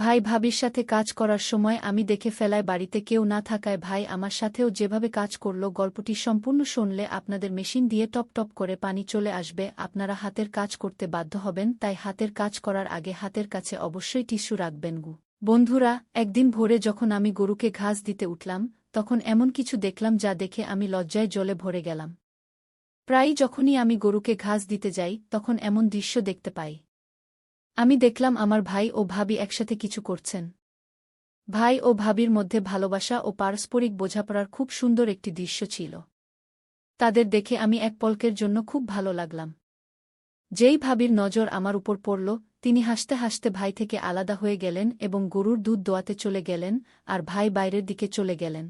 ভাই ভাবির সাথে কাজ করার সময় আমি দেখে ফেলায় বাড়িতে কেউ না থাকায় ভাই আমার সাথেও যেভাবে কাজ করল গল্পটি সম্পূর্ণ শুনলে আপনাদের মেশিন দিয়ে টপ টপ করে পানি চলে আসবে, আপনারা হাতের কাজ করতে বাধ্য হবেন, তাই হাতের কাজ করার আগে হাতের কাছে অবশ্যই টিস্যু রাখবেন গু। বন্ধুরা, একদিন ভোরে যখন আমি গরুকে ঘাস দিতে উঠলাম তখন এমন কিছু দেখলাম যা দেখে আমি লজ্জায় জ্বলে ভরে গেলাম। প্রায়ই যখনই আমি গরুকে ঘাস দিতে যাই তখন এমন দৃশ্য দেখতে পাই। আমি দেখলাম আমার ভাই ও ভাবি একসাথে কিছু করছেন। ভাই ও ভাবির মধ্যে ভালোবাসা ও পারস্পরিক বোঝাপড়ার খুব সুন্দর একটি দৃশ্য ছিল। তাদের দেখে আমি এক পলকের জন্য খুব ভালো লাগলাম। যেই ভাবির নজর আমার উপর পড়ল, তিনি হাসতে হাসতে ভাই থেকে আলাদা হয়ে গেলেন এবং গরুর দুধ দোয়াতে চলে গেলেন, আর ভাই বাইরের দিকে চলে গেলেন।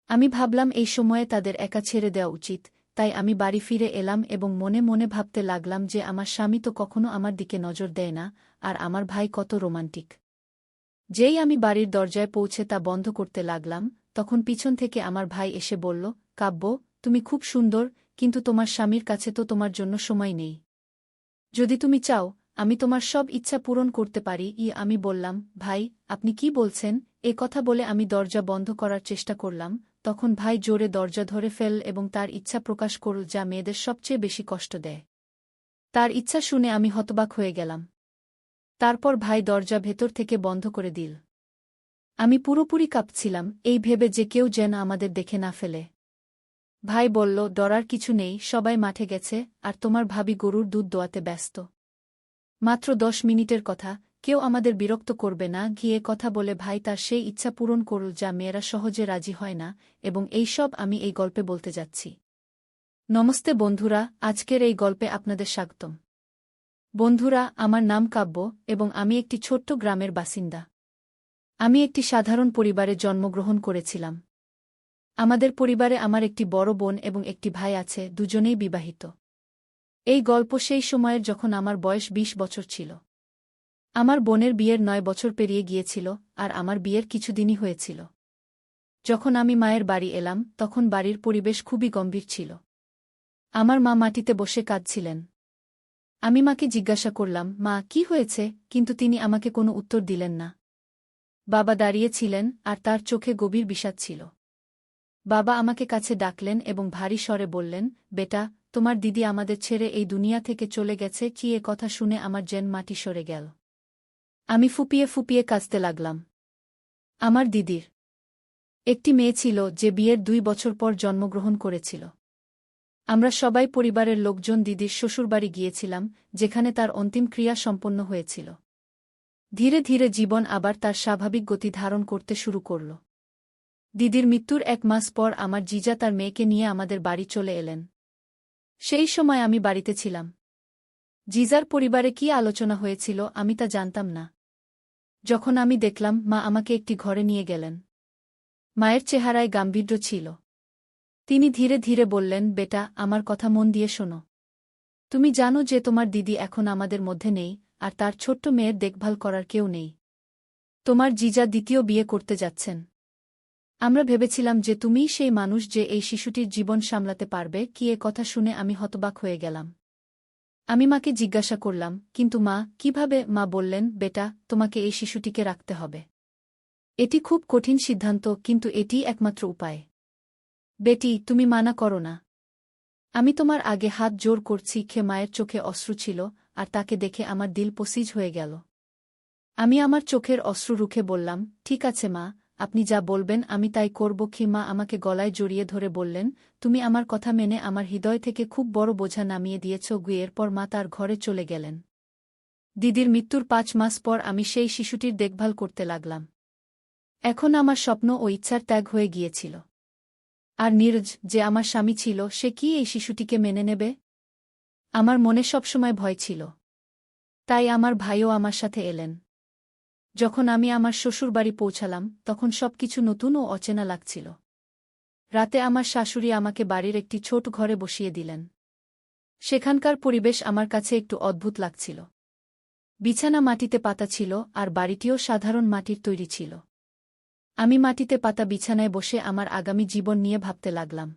আমি ভাবলাম এই সময়ে তাদের একা ছেড়ে দেওয়া উচিত, তাই আমি বাড়ি ফিরে এলাম এবং মনে মনে ভাবতে লাগলাম যে আমার স্বামী তো কখনো আমার দিকে নজর দেয় না, আর আমার ভাই কত রোমান্টিক। যেই আমি বাড়ির দরজায় পৌঁছে তা বন্ধ করতে লাগলাম, তখন পিছন থেকে আমার ভাই এসে বলল, কাব্য, তুমি খুব সুন্দর, কিন্তু তোমার স্বামীর কাছে তো তোমার জন্য সময় নেই। যদি তুমি চাও, আমি তোমার সব ইচ্ছা পূরণ করতে পারি। আমি বললাম, ভাই, আপনি কি বলছেন? এ কথা বলে আমি দরজা বন্ধ করার চেষ্টা করলাম, তখন ভাই জোরে দরজা ধরে ফেল এবং তার ইচ্ছা প্রকাশ করল যা মেয়েদের সবচেয়ে বেশি কষ্ট দেয়। তার ইচ্ছা শুনে আমি হতবাক হয়ে গেলাম। তারপর ভাই দরজা ভেতর থেকে বন্ধ করে দিল। আমি পুরোপুরি কাঁপছিলাম, এই ভেবে যে কেউ যেন আমাদের দেখে না ফেলে। ভাই বলল, ডরার কিছু নেই, সবাই মাঠে গেছে, আর তোমার ভাবি গরুর দুধ দোয়াতে ব্যস্ত। মাত্র 10 মিনিটের কথা, কেউ আমাদের বিরক্ত করবে না। গিয়ে কথা বলে ভাই তার সেই ইচ্ছা পূরণ করল যা মেয়েরা সহজে রাজি হয় না, এবং এই সব আমি এই গল্পে বলতে যাচ্ছি। নমস্তে বন্ধুরা, আজকের এই গল্পে আপনাদের স্বাগতম। বন্ধুরা, আমার নাম কাব্য এবং আমি একটি ছোট্ট গ্রামের বাসিন্দা। আমি একটি সাধারণ পরিবারে জন্মগ্রহণ করেছিলাম। আমাদের পরিবারে আমার একটি বড় বোন এবং একটি ভাই আছে, দুজনেই বিবাহিত। এই গল্প সেই সময়ের যখন আমার বয়স 20 বছর ছিল। আমার বোনের বিয়ের 9 বছর পেরিয়ে গিয়েছিল, আর আমার বিয়ের কিছুদিনই হয়েছিল। যখন আমি মায়ের বাড়ি এলাম তখন বাড়ির পরিবেশ খুবই গম্ভীর ছিল। আমার মা মাটিতে বসে কাঁদছিলেন। আমি মাকে জিজ্ঞাসা করলাম, মা, কি হয়েছে? কিন্তু তিনি আমাকে কোনো উত্তর দিলেন না। বাবা দাঁড়িয়েছিলেন, আর তার চোখে গভীর বিষাদ ছিল। বাবা আমাকে কাছে ডাকলেন এবং ভারী স্বরে বললেন, বেটা, তোমার দিদি আমাদের ছেড়ে এই দুনিয়া থেকে চলে গেছে। কি? এ কথা শুনে আমার যেন মাটি সরে গেল। আমি ফুপিয়ে ফুপিয়ে কাঁদতে লাগলাম। আমার দিদির একটি মেয়ে ছিল যে বিয়ের 2 বছর পর জন্মগ্রহণ করেছিল। আমরা সবাই পরিবারের লোকজন দিদির শ্বশুরবাড়ি গিয়েছিলাম, যেখানে তার অন্তিম ক্রিয়া সম্পন্ন হয়েছিল। ধীরে ধীরে জীবন আবার তার স্বাভাবিক গতি ধারণ করতে শুরু করল। দিদির মৃত্যুর 1 মাস পর আমার জিজা তার মেয়েকে নিয়ে আমাদের বাড়ি চলে এলেন। সেই সময় আমি বাড়িতে ছিলাম। জিজার পরিবারে কি আলোচনা হয়েছিল আমি তা জানতাম না। যখন আমি দেখলাম, মা আমাকে একটি ঘরে নিয়ে গেলেন। মায়ের চেহারায় গাম্ভীর্য ছিল। তিনি ধীরে ধীরে বললেন, বেটা, আমার কথা মন দিয়ে শোনো। তুমি জানো যে তোমার দিদি এখন আমাদের মধ্যে নেই, আর তার ছোট্ট মেয়ের দেখভাল করার কেউ নেই। তোমার জিজা দ্বিতীয় বিয়ে করতে যাচ্ছেন। আমরা ভেবেছিলাম যে তুমিই সেই মানুষ যে এই শিশুটির জীবন সামলাতে পারবে। কি? এ কথা শুনে আমি হতবাক হয়ে গেলাম। আমি মাকে জিজ্ঞাসা করলাম, কিন্তু মা, কিভাবে? মা বললেন, বেটা, তোমাকে এই শিশুটিকে রাখতে হবে। এটি খুব কঠিন সিদ্ধান্ত, কিন্তু এটিই একমাত্র উপায়। বেটি, তুমি মানা করো না। আমি তোমার আগে হাত জোর করছি। মায়ের চোখে অশ্রু ছিল, আর তাকে দেখে আমার দিল পসিজ হয়ে গেল। আমি আমার চোখের অশ্রু রুখে বললাম, ঠিক আছে মা, আপনি যা বলবেন আমি তাই করব। মা আমাকে গলায় জড়িয়ে ধরে বললেন, তুমি আমার কথা মেনে আমার হৃদয় থেকে খুব বড় বোঝা নামিয়ে দিয়েছ। এরপর মা তার ঘরে চলে গেলেন। দিদির মৃত্যুর 5 মাস পর আমি সেই শিশুটির দেখভাল করতে লাগলাম। এখন আমার স্বপ্ন ও ইচ্ছার ত্যাগ হয়ে গিয়েছিল। আর নীরজ, যে আমার স্বামী ছিল, সে কি এই শিশুটিকে মেনে নেবে? আমার মনে সবসময় ভয় ছিল। তাই আমার ভাইও আমার সাথে এলেন। যখন আমি আমার শ্বশুরবাড়ি পৌঁছালাম তখন সবকিছু নতুন ও অচেনা লাগছিল। রাতে আমার শাশুড়ি আমাকে বাড়ির একটি ছোট ঘরে বসিয়ে দিলেন। সেখানকার পরিবেশ আমার কাছে একটু অদ্ভুত লাগছিল। বিছানা মাটিতে পাতা ছিল, আর বাড়িটিও সাধারণ মাটির তৈরি ছিল। আমি মাটিতে পাতা বিছানায় বসে আমার আগামী জীবন নিয়ে ভাবতে লাগলাম।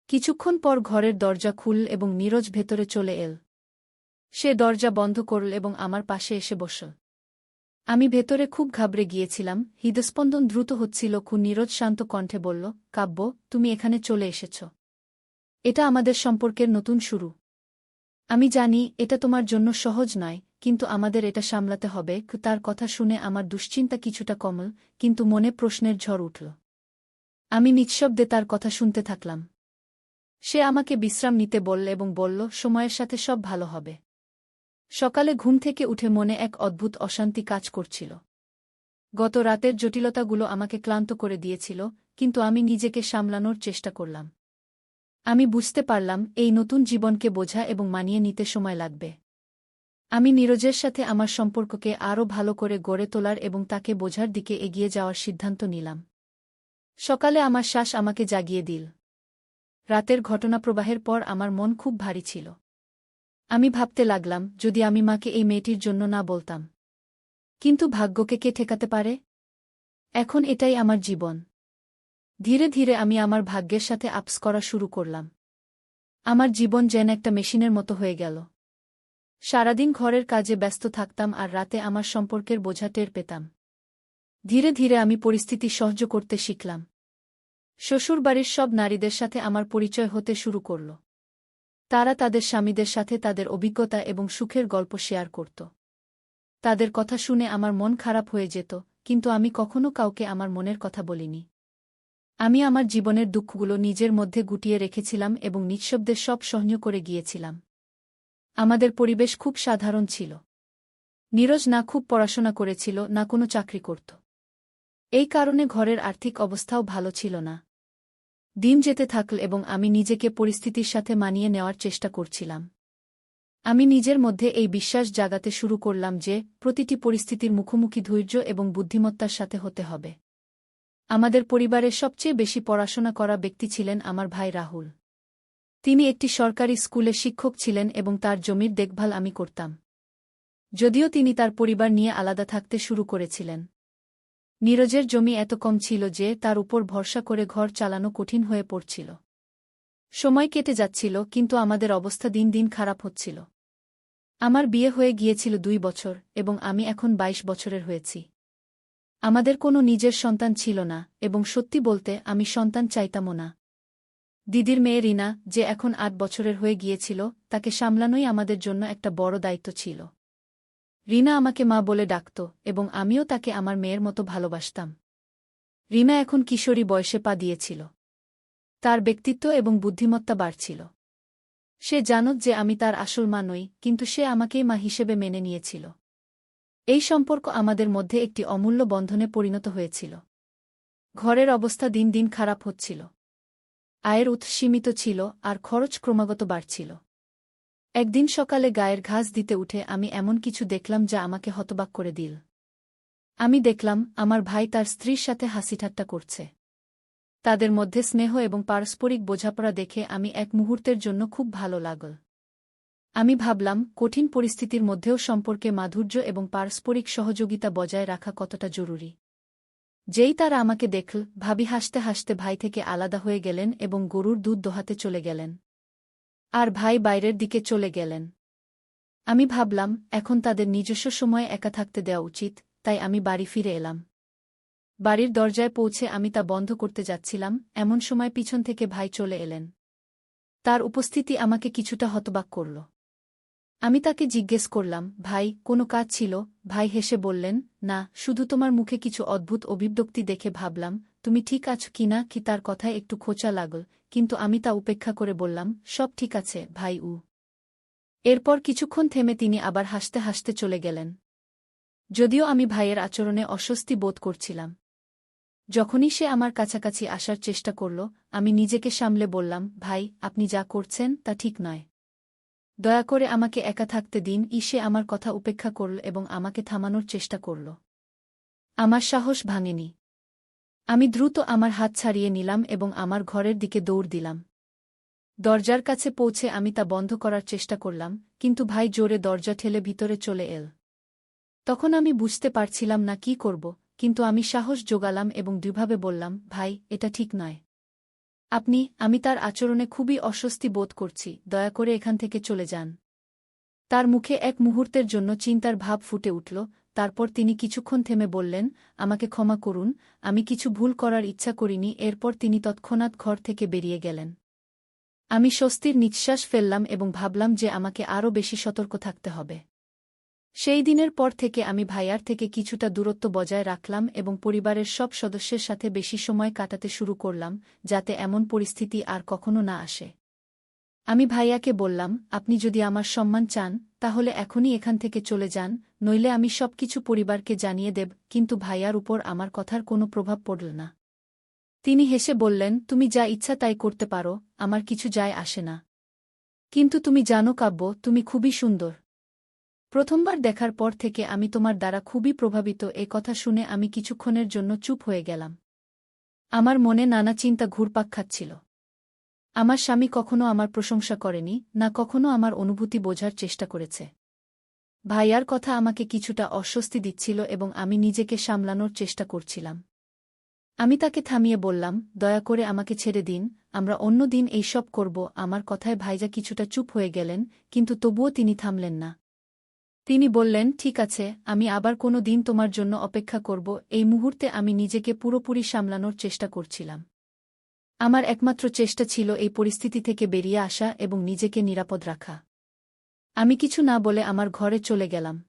কিছুক্ষণ পর ঘরের দরজা খুলল এবং নীরজ ভেতরে চলে এল। সে দরজা বন্ধ করল এবং আমার পাশে এসে বসল। আমি ভেতরে খুব ঘাবড়ে গিয়েছিলাম, হৃদস্পন্দন দ্রুত হচ্ছিল। নীরজ শান্ত কণ্ঠে বলল, কাব্য, তুমি এখানে চলে এসেছ। এটা আমাদের সম্পর্কের নতুন শুরু। আমি জানি এটা তোমার জন্য সহজ নয়, কিন্তু আমাদের এটা সামলাতে হবে। তার কথা শুনে আমার দুশ্চিন্তা কিছুটা কমল, কিন্তু মনে প্রশ্নের ঝড় উঠল। আমি নিঃশব্দে তার কথা শুনতে থাকলাম। সে আমাকে বিশ্রাম নিতে বলল এবং বলল, সময়ের সাথে সব ভালো হবে। সকালে ঘুম থেকে উঠে মনে এক অদ্ভুত অশান্তি কাজ করছিল। গত রাতের জটিলতাগুলো আমাকে ক্লান্ত করে দিয়েছিল, কিন্তু আমি নিজেকে সামলানোর চেষ্টা করলাম। আমি বুঝতে পারলাম এই নতুন জীবনকে বোঝা এবং মানিয়ে নিতে সময় লাগবে। আমি নীরজের সাথে আমার সম্পর্ককে আরও ভালো করে গড়ে তোলার এবং তাকে বোঝার দিকে এগিয়ে যাওয়ার সিদ্ধান্ত নিলাম। সকালে আমার শ্বাস আমাকে জাগিয়ে দিল। রাতের ঘটনাপ্রবাহের পর আমার মন খুব ভারী ছিল। আমি ভাবতে লাগলাম, যদি আমি মাকে এই মেয়েটির জন্য না বলতাম। কিন্তু ভাগ্যকে কে ঠেকাতে পারে? এখন এটাই আমার জীবন। ধীরে ধীরে আমি আমার ভাগ্যের সাথে আপস করা শুরু করলাম। আমার জীবন যেন একটা মেশিনের মতো হয়ে গেল। সারাদিন ঘরের কাজে ব্যস্ত থাকতাম আর রাতে আমার সম্পর্কের বোঝা টের পেতাম। ধীরে ধীরে আমি পরিস্থিতি সহ্য করতে শিখলাম। শ্বশুরবাড়ির সব নারীদের সাথে আমার পরিচয় হতে শুরু করল। তারা তাদের স্বামীদের সাথে তাদের অভিজ্ঞতা এবং সুখের গল্প শেয়ার করত। তাদের কথা শুনে আমার মন খারাপ হয়ে যেত, কিন্তু আমি কখনো কাউকে আমার মনের কথা বলিনি। আমি আমার জীবনের দুঃখগুলো নিজের মধ্যে গুটিয়ে রেখেছিলাম এবং নিঃশব্দে সব সহ্য করে গিয়েছিলাম। আমাদের পরিবেশ খুব সাধারণ ছিল। নীরজ না খুব পড়াশোনা করেছিল, না কোনো চাকরি করত। এই কারণে ঘরের আর্থিক অবস্থাও ভালো ছিল না। দিন যেতে থাকল এবং আমি নিজেকে পরিস্থিতির সাথে মানিয়ে নেওয়ার চেষ্টা করছিলাম। আমি নিজের মধ্যে এই বিশ্বাস জাগাতে শুরু করলাম যে প্রতিটি পরিস্থিতির মুখোমুখি ধৈর্য এবং বুদ্ধিমত্তার সাথে হতে হবে। আমাদের পরিবারের সবচেয়ে বেশি পড়াশোনা করা ব্যক্তি ছিলেন আমার ভাই রাহুল। তিনি একটি সরকারি স্কুলে শিক্ষক ছিলেন এবং তার জমির দেখভাল আমি করতাম। যদিও তিনি তার পরিবার নিয়ে আলাদা থাকতে শুরু করেছিলেন। নীরজের জমি এত কম ছিল যে তার উপর ভরসা করে ঘর চালানো কঠিন হয়ে পড়ছিল। সময় কেটে যাচ্ছিল, কিন্তু আমাদের অবস্থা দিন দিন খারাপ হচ্ছিল। আমার বিয়ে হয়ে গিয়েছিল 2 বছর এবং আমি এখন 22 বছরের হয়েছি। আমাদের কোনো নিজের সন্তান ছিল না এবং সত্যি বলতে আমি সন্তান চাইতামও না। দিদির মেয়ে রিনা, যে এখন 8 বছরের হয়ে গিয়েছিল, তাকে সামলানোই আমাদের জন্য একটা বড় দায়িত্ব ছিল। রিনা আমাকে মা বলে ডাকত এবং আমিও তাকে আমার মেয়ের মতো ভালোবাসতাম। রিনা এখন কিশোরী বয়সে পা দিয়েছিল। তার ব্যক্তিত্ব এবং বুদ্ধিমত্তা বাড়ছিল। সে জানত যে আমি তার আসল মা নই, কিন্তু সে আমাকেই মা হিসেবে মেনে নিয়েছিল। এই সম্পর্ক আমাদের মধ্যে একটি অমূল্য বন্ধনে পরিণত হয়েছিল। ঘরের অবস্থা দিন দিন খারাপ হচ্ছিল। আয়ের উৎস সীমিত ছিল আর খরচ ক্রমাগত বাড়ছিল। একদিন সকালে গায়ের ঘাস দিতে উঠে আমি এমন কিছু দেখলাম যা আমাকে হতবাক করে দিল। আমি দেখলাম আমার ভাই তার স্ত্রীর সাথে হাসিঠাট্টা করছে। তাদের মধ্যে স্নেহ এবং পারস্পরিক বোঝাপড়া দেখে আমি এক মুহূর্তের জন্য খুব ভালো লাগল। আমি ভাবলাম, কঠিন পরিস্থিতির মধ্যেও সম্পর্কে মাধুর্য এবং পারস্পরিক সহযোগিতা বজায় রাখা কতটা জরুরি। যেই তারা আমাকে দেখল, ভাবি হাসতে হাসতে ভাই থেকে আলাদা হয়ে গেলেন এবং গরুর দুধ দোহাতে চলে গেলেন। আর ভাই বাইরের দিকে চলে গেলেন। আমি ভাবলাম, এখন তাদের নিজস্ব সময়ে একা থাকতে দেওয়া উচিত, তাই আমি বাড়ি ফিরে এলাম। বাড়ির দরজায় পৌঁছে আমি তা বন্ধ করতে যাচ্ছিলাম, এমন সময় পিছন থেকে ভাই চলে এলেন। তার উপস্থিতি আমাকে কিছুটা হতবাক করল। আমি তাকে জিজ্ঞেস করলাম, ভাই, কোনো কাজ ছিল? ভাই হেসে বললেন, না, শুধু তোমার মুখে কিছু অদ্ভুত অভিব্যক্তি দেখে ভাবলাম তুমি ঠিক আছো কিনা। কি তার কথায় একটু খোঁচা লাগল, কিন্তু আমি তা উপেক্ষা করে বললাম, সব ঠিক আছে ভাই। এরপর কিছুক্ষণ থেমে তিনি আবার হাসতে হাসতে চলে গেলেন। যদিও আমি ভাইয়ের আচরণে অস্বস্তি বোধ করছিলাম। যখনই সে আমার কাছাকাছি আসার চেষ্টা করল, আমি নিজেকে সামলে বললাম, ভাই, আপনি যা করছেন তা ঠিক নয়। দয়া করে আমাকে একা থাকতে দিন। সে আমার কথা উপেক্ষা করল এবং আমাকে থামানোর চেষ্টা করল। আমার সাহস ভাঙেনি। আমি দ্রুত আমার হাত ছাড়িয়ে নিলাম এবং আমার ঘরের দিকে দৌড় দিলাম। দরজার কাছে পৌঁছে আমি তা বন্ধ করার চেষ্টা করলাম, কিন্তু ভাই জোরে দরজা ঠেলে ভিতরে চলে এল। তখন আমি বুঝতে পারছিলাম না কি করব, কিন্তু আমি সাহস জোগালাম এবং দৃঢ়ভাবে বললাম, ভাই, এটা ঠিক নয়। আমি তার আচরণে খুবই অস্বস্তি বোধ করছি, দয়া করে এখান থেকে চলে যান। তার মুখে এক মুহূর্তের জন্য চিন্তার ভাব ফুটে উঠল, তারপর তিনি কিছুক্ষণ থেমে বললেন, আমাকে ক্ষমা করুন, আমি কিছু ভুল করার ইচ্ছা করিনি। এরপর তিনি তৎক্ষণাৎ ঘর থেকে বেরিয়ে গেলেন। আমি স্বস্তির নিঃশ্বাস ফেললাম এবং ভাবলাম যে আমাকে আরও বেশি সতর্ক থাকতে হবে। সেই দিনের পর থেকে আমি ভাইয়ার থেকে কিছুটা দূরত্ব বজায় রাখলাম এবং পরিবারের সব সদস্যের সাথে বেশি সময় কাটাতে শুরু করলাম, যাতে এমন পরিস্থিতি আর কখনো না আসে। আমি ভাইয়াকে বললাম, আপনি যদি আমার সম্মান চান, তাহলে এখনই এখান থেকে চলে যান, নইলে আমি সবকিছু পরিবারকে জানিয়ে দেব। কিন্তু ভাইয়ার উপর আমার কথার কোনো প্রভাব পড়ল না। তিনি হেসে বললেন, তুমি যা ইচ্ছা তাই করতে পারো, আমার কিছু যায় আসে না। কিন্তু তুমি জানো কাব্য, তুমি খুবই সুন্দর। প্রথমবার দেখার পর থেকে আমি তোমার দ্বারা খুবই প্রভাবিত। এ কথা শুনে আমি কিছুক্ষণের জন্য চুপ হয়ে গেলাম। আমার মনে নানা চিন্তা ঘুরপাক খাচ্ছিল। আমার স্বামী কখনো আমার প্রশংসা করেনি, না কখনো আমার অনুভূতি বোঝার চেষ্টা করেছে। ভাইয়ার কথা আমাকে কিছুটা অস্বস্তি দিচ্ছিল এবং আমি নিজেকে সামলানোর চেষ্টা করছিলাম। আমি তাকে থামিয়ে বললাম, দয়া করে আমাকে ছেড়ে দিন, আমরা অন্য দিন এইসব করব। আমার কথায় ভাইজা কিছুটা চুপ হয়ে গেলেন, কিন্তু তবুও তিনি থামলেন না। তিনি বললেন, ঠিক আছে, আমি আবার কোনো দিন তোমার জন্য অপেক্ষা করব। এই মুহূর্তে আমি নিজেকে পুরোপুরি সামলানোর চেষ্টা করছিলাম। আমার একমাত্র চেষ্টা ছিল এই পরিস্থিতি থেকে বেরিয়ে আসা এবং নিজেকে নিরাপদ রাখা। আমি কিছু না বলে আমার ঘরে চলে গেলাম।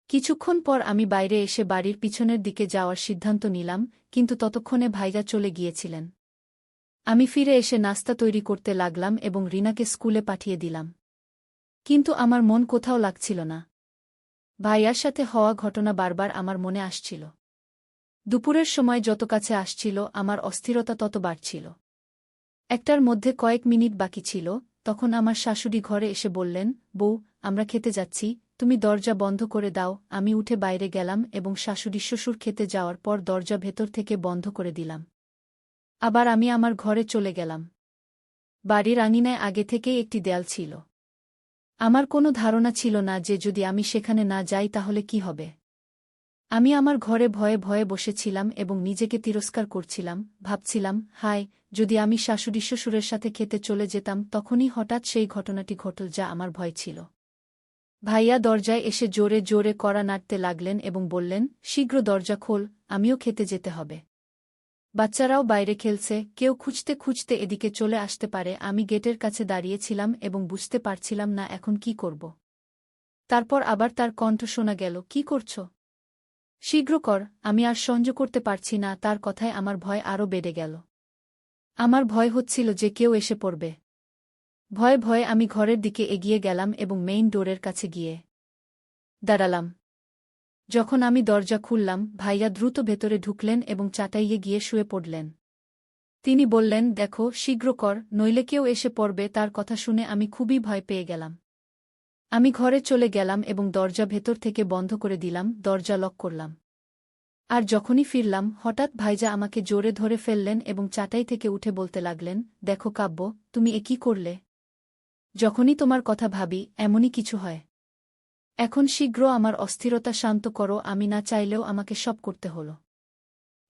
কিছুক্ষণ পর আমি বাইরে এসে বাড়ির পিছনের দিকে যাওয়ার সিদ্ধান্ত নিলাম, কিন্তু ততক্ষণে ভাইজা চলে গিয়েছিলেন। আমি ফিরে এসে নাস্তা তৈরি করতে লাগলাম এবং রিনাকে স্কুলে পাঠিয়ে দিলাম। কিন্তু আমার মন কোথাও লাগছিল না। ভাইয়ার সাথে হওয়া ঘটনা বারবার আমার মনে আসছিল। দুপুরের সময় যত কাছে আসছিল, আমার অস্থিরতা তত বাড়ছিল। একটার মধ্যে কয়েক মিনিট বাকি ছিল, তখন আমার শাশুড়ি ঘরে এসে বললেন, বউ, আমরা খেতে যাচ্ছি, তুমি দরজা বন্ধ করে দাও। আমি উঠে বাইরে গেলাম এবং শাশুড়ি শ্বশুর খেতে যাওয়ার পর দরজা ভেতর থেকে বন্ধ করে দিলাম। আবার আমি আমার ঘরে চলে গেলাম। বাড়ির আঙিনায় আগে থেকেই একটি দেয়াল ছিল। আমার কোনো ধারণা ছিল না যে যদি আমি সেখানে না যাই তাহলে কি হবে। আমি আমার ঘরে ভয়ে ভয়ে বসেছিলাম এবং নিজেকে তিরস্কার করছিলাম, ভাবছিলাম, হায়, যদি আমি শাশুড়ি শ্বশুরের সাথে খেতে চলে যেতাম। তখনই হঠাৎ সেই ঘটনাটি ঘটল যা আমার ভয় ছিল। ভাইয়া দরজায় এসে জোরে জোরে কড়া নাড়তে লাগলেন এবং বললেন, শীঘ্র দরজা খোল, আমিও খেতে যেতে হবে। বাচ্চারাও বাইরে খেলছে, কেউ খুঁজতে খুঁজতে এদিকে চলে আসতে পারে। আমি গেটের কাছে দাঁড়িয়েছিলাম এবং বুঝতে পারছিলাম না এখন কি করব। তারপর আবার তার কণ্ঠ শোনা গেল, কি করছ? শীঘ্র কর, আমি আর সহ্য করতে পারছি না। তার কথায় আমার ভয় আরও বেড়ে গেল। আমার ভয় হচ্ছিল যে কেউ এসে পড়বে। ভয়ে ভয়ে আমি ঘরের দিকে এগিয়ে গেলাম এবং মেইন ডোরের কাছে গিয়ে দাঁড়ালাম। যখন আমি দরজা খুললাম, ভাইয়া দ্রুত ভেতরে ঢুকলেন এবং চাটাইয়ে গিয়ে শুয়ে পড়লেন। তিনি বললেন, দেখো, শীঘ্র কর, নইলে কেউ এসে পড়বে। তার কথা শুনে আমি খুবই ভয় পেয়ে গেলাম। আমি ঘরে চলে গেলাম এবং দরজা ভেতর থেকে বন্ধ করে দিলাম, দরজা লক করলাম। আর যখনই ফিরলাম, হঠাৎ ভাইজা আমাকে জোরে ধরে ফেললেন এবং চাটাই থেকে উঠে বলতে লাগলেন, দেখো কাব্য, তুমি এ কি করলে? যখনই তোমার কথা ভাবি, এমনই কিছু হয়। এখন শীঘ্র আমার অস্থিরতা শান্ত করো। আমি না চাইলেও আমাকে সব করতে হল।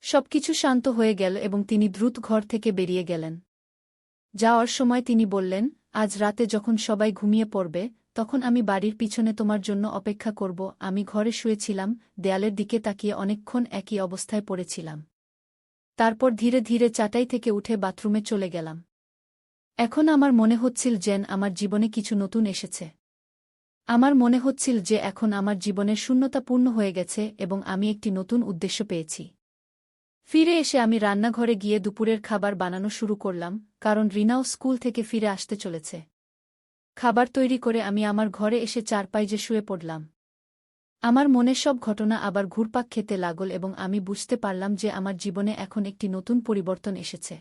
সবকিছু শান্ত হয়ে গেল এবং তিনি দ্রুত ঘর থেকে বেরিয়ে গেলেন। যাওয়ার সময় তিনি বললেন, আজ রাতে যখন সবাই ঘুমিয়ে পড়বে, তখন আমি বাড়ির পিছনে তোমার জন্য অপেক্ষা করব। আমি ঘরে শুয়েছিলাম, দেয়ালের দিকে তাকিয়ে অনেকক্ষণ একই অবস্থায় পড়েছিলাম। তারপর ধীরে ধীরে চাটাই থেকে উঠে বাথরুমে চলে গেলাম। এখন আমার মনে হচ্ছিল যেন আমার জীবনে কিছু নতুন এসেছে। আমার মনে হচ্ছিল যে এখন আমার জীবনের শূন্যতা পূর্ণ হয়ে গেছে এবং আমি একটি নতুন উদ্দেশ্য পেয়েছি। ফিরে এসে আমি রান্নাঘরে গিয়ে দুপুরের খাবার বানানো শুরু করলাম, কারণ রিনাও স্কুল থেকে ফিরে আসতে চলেছে। খাবার তৈরি করে আমি আমার ঘরে এসে চারপাইয়ে শুয়ে পড়লাম। আমার মনে সব ঘটনা আবার ঘুরপাক খেতে লাগল এবং আমি বুঝতে পারলাম যে আমার জীবনে এখন একটি নতুন পরিবর্তন এসেছে।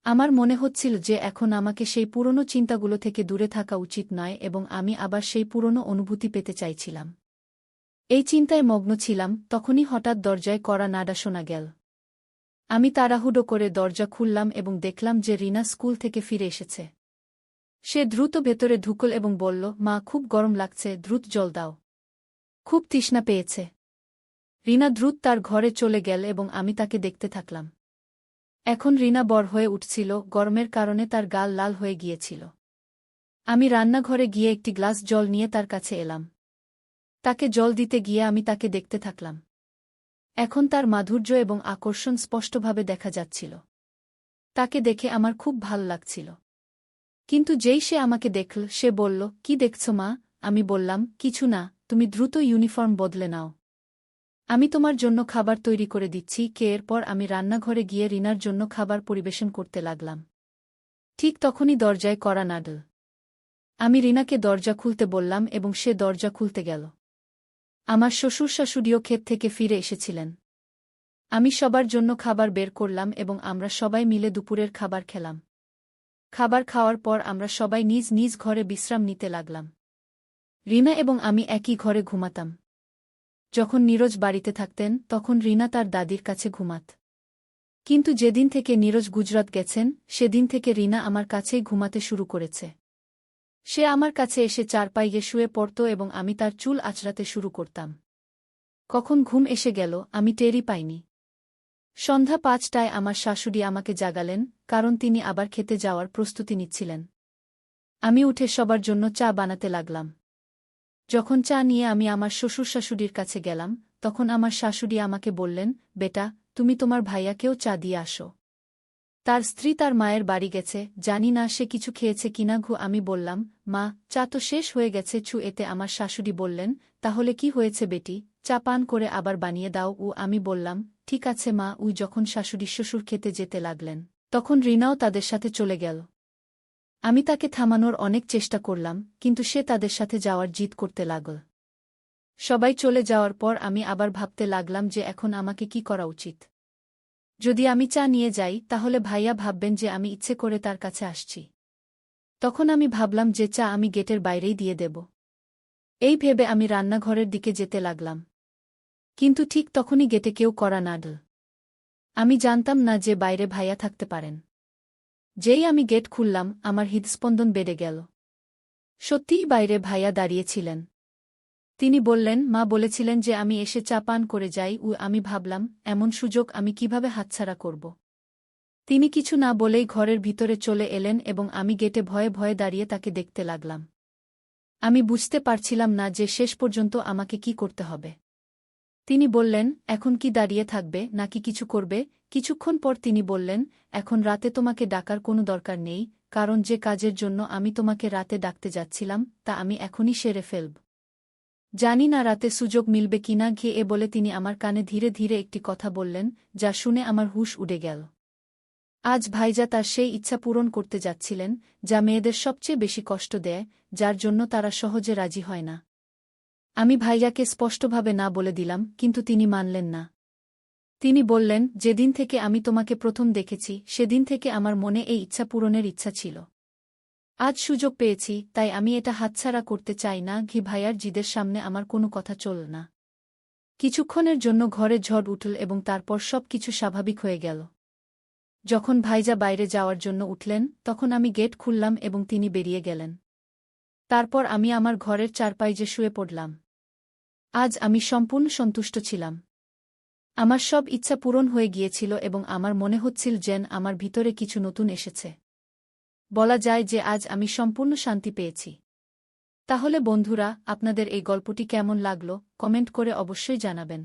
আমার মনে হচ্ছিল যে এখন আমাকে সেই পুরনো চিন্তাগুলো থেকে দূরে থাকা উচিত নয় এবং আমি আবার সেই পুরনো অনুভূতি পেতে চাইছিলাম। এই চিন্তায় মগ্ন ছিলাম, তখনই হঠাৎ দরজায় কড়া নাড়া শোনা গেল। আমি তাড়াহুড়ো করে দরজা খুললাম এবং দেখলাম যে রিনা স্কুল থেকে ফিরে এসেছে। সে দ্রুত ভেতরে ঢুকল এবং বলল, মা, খুব গরম লাগছে, দ্রুত জল দাও, খুব তৃষ্ণা পেয়েছে। রিনা দ্রুত তার ঘরে চলে গেল এবং আমি তাকে দেখতে থাকলাম। এখন রিনা বড় হয়ে উঠছিল, গরমের কারণে তার গাল লাল হয়ে গিয়েছিল। আমি রান্নাঘরে গিয়ে একটি গ্লাস জল নিয়ে তার কাছে এলাম। তাকে জল দিতে গিয়ে আমি তাকে দেখতে থাকলাম। এখন তার মাধুর্য এবং আকর্ষণ স্পষ্টভাবে দেখা যাচ্ছিল। তাকে দেখে আমার খুব ভাল লাগছিল। কিন্তু যেই সে আমাকে দেখল, সে বলল, কি দেখছ মা? আমি বললাম, কিছু না, তুমি দ্রুত ইউনিফর্ম বদলে নাও। আমি তোমার জন্য খাবার তৈরি করে দিচ্ছি। এরপর আমি রান্নাঘরে গিয়ে রিনার জন্য খাবার পরিবেশন করতে লাগলাম। ঠিক তখনই দরজায় কড়া নাড়ল। আমি রিনাকে দরজা খুলতে বললাম এবং সে দরজা খুলতে গেল। আমার শ্বশুর শাশুড়িও ক্ষেত থেকে ফিরে এসেছিলেন। আমি সবার জন্য খাবার বের করলাম এবং আমরা সবাই মিলে দুপুরের খাবার খেলাম। খাবার খাওয়ার পর আমরা সবাই নিজ নিজ ঘরে বিশ্রাম নিতে লাগলাম। রিনা এবং আমি একই ঘরে ঘুমাতাম। যখন নীরজ বাড়িতে থাকতেন তখন রিনা তার দাদির কাছে ঘুমাত। কিন্তু যেদিন থেকে নীরজ গুজরাত গেছেন সেদিন থেকে রিনা আমার কাছেই ঘুমাতে শুরু করেছে। সে আমার কাছে এসে চারপাইয়ে শুয়ে পড়ত এবং আমি তার চুল আঁচড়াতে শুরু করতাম। কখন ঘুম এসে গেল আমি টেরই পাইনি। সন্ধ্যা ৫টায় আমার শাশুড়ি আমাকে জাগালেন, কারণ তিনি আবার খেতে যাওয়ার প্রস্তুতি নিচ্ছিলেন। আমি উঠে সবার জন্য চা বানাতে লাগলাম। যখন চা নিয়ে আমি আমার শ্বশুর শাশুড়ির কাছে গেলাম, তখন আমার শাশুড়ি আমাকে বললেন, বেটা, তুমি তোমার ভাইয়াকেও চা দিয়ে আসো। তার স্ত্রী তার মায়ের বাড়ি গেছে, জানি না সে কিছু খেয়েছে কিনা। আমি বললাম, মা, চা তো শেষ হয়ে গেছে। এতে আমার শাশুড়ি বললেন, তাহলে কি হয়েছে বেটি, চা পান করে আবার বানিয়ে দাও। আমি বললাম, ঠিক আছে মা। যখন শাশুড়ি শ্বশুর খেতে যেতে লাগলেন তখন রিনাও তাদের সাথে চলে গেল। আমি তাকে থামানোর অনেক চেষ্টা করলাম, কিন্তু সে তাদের সাথে যাওয়ার জিদ করতে লাগল। সবাই চলে যাওয়ার পর আমি আবার ভাবতে লাগলাম যে এখন আমাকে কি করা উচিত। যদি আমি চা নিয়ে যাই তাহলে ভাইয়া ভাববেন যে আমি ইচ্ছে করে তার কাছে আসছি। তখন আমি ভাবলাম যে চা আমি গেটের বাইরেই দিয়ে দেব। এই ভেবে আমি রান্নাঘরের দিকে যেতে লাগলাম। কিন্তু ঠিক তখনই গেটে কেউ কড়া নাড়ল। আমি জানতাম না যে বাইরে ভাইয়া থাকতে পারেন। যেই আমি গেট খুললাম আমার হৃদস্পন্দন বেড়ে গেল। সত্যিই বাইরে ভাইয়া দাঁড়িয়েছিলেন। তিনি বললেন, মা বলেছিলেন যে আমি এসে চা পান করে যাই। আমি ভাবলাম, এমন সুযোগ আমি কিভাবে হাতছাড়া করব। তিনি কিছু না বলেই ঘরের ভিতরে চলে এলেন এবং আমি গেটে ভয়ে ভয়ে দাঁড়িয়ে তাকে দেখতে লাগলাম। আমি বুঝতে পারছিলাম না যে শেষ পর্যন্ত আমাকে কি করতে হবে। তিনি বললেন, এখন কি দাঁড়িয়ে থাকবে নাকি কিছু করবে? কিছুক্ষণ পর তিনি বললেন, এখন রাতে তোমাকে ডাকার কোনো দরকার নেই, কারণ যে কাজের জন্য আমি তোমাকে রাতে ডাকতে যাচ্ছিলাম তা আমি এখনই সেরে ফেলব। জানি না রাতে সুযোগ মিলবে কিনা। বলে তিনি আমার কানে ধীরে ধীরে একটি কথা বললেন, যা শুনে আমার হুঁশ উড়ে গেল। আজ ভাইজা তার সেই ইচ্ছা পূরণ করতে যাচ্ছিলেন, যা মেয়েদের সবচেয়ে বেশি কষ্ট দেয়, যার জন্য তারা সহজে রাজি হয় না। আমি ভাইয়াকে স্পষ্টভাবে না বলে দিলাম, কিন্তু তিনি মানলেন না। তিনি বললেন, যেদিন থেকে আমি তোমাকে প্রথম দেখেছি সেদিন থেকে আমার মনে এই ইচ্ছা পূরণের ইচ্ছা ছিল। আজ সুযোগ পেয়েছি, তাই আমি এটা হাতছাড়া করতে চাই না। ভাইয়ার জিদের সামনে আমার কোনো কথা চলল না। কিছুক্ষণের জন্য ঘরে ঝড় উঠল এবং তারপর সব কিছু স্বাভাবিক হয়ে গেল। যখন ভাইজা বাইরে যাওয়ার জন্য উঠলেন তখন আমি গেট খুললাম এবং তিনি বেরিয়ে গেলেন। তারপর আমি আমার ঘরের চারপাইয়ে শুয়ে পড়লাম। আজ আমি সম্পূর্ণ সন্তুষ্ট ছিলাম। আমার সব ইচ্ছা পূরণ হয়ে গিয়েছিল এবং আমার মনে হচ্ছিল যেন আমার ভিতরে কিছু নতুন এসেছে। বলা যায় যে আজ আমি সম্পূর্ণ শান্তি পেয়েছি। তাহলে বন্ধুরা, আপনাদের এই গল্পটি কেমন লাগলো কমেন্ট করে অবশ্যই জানাবেন।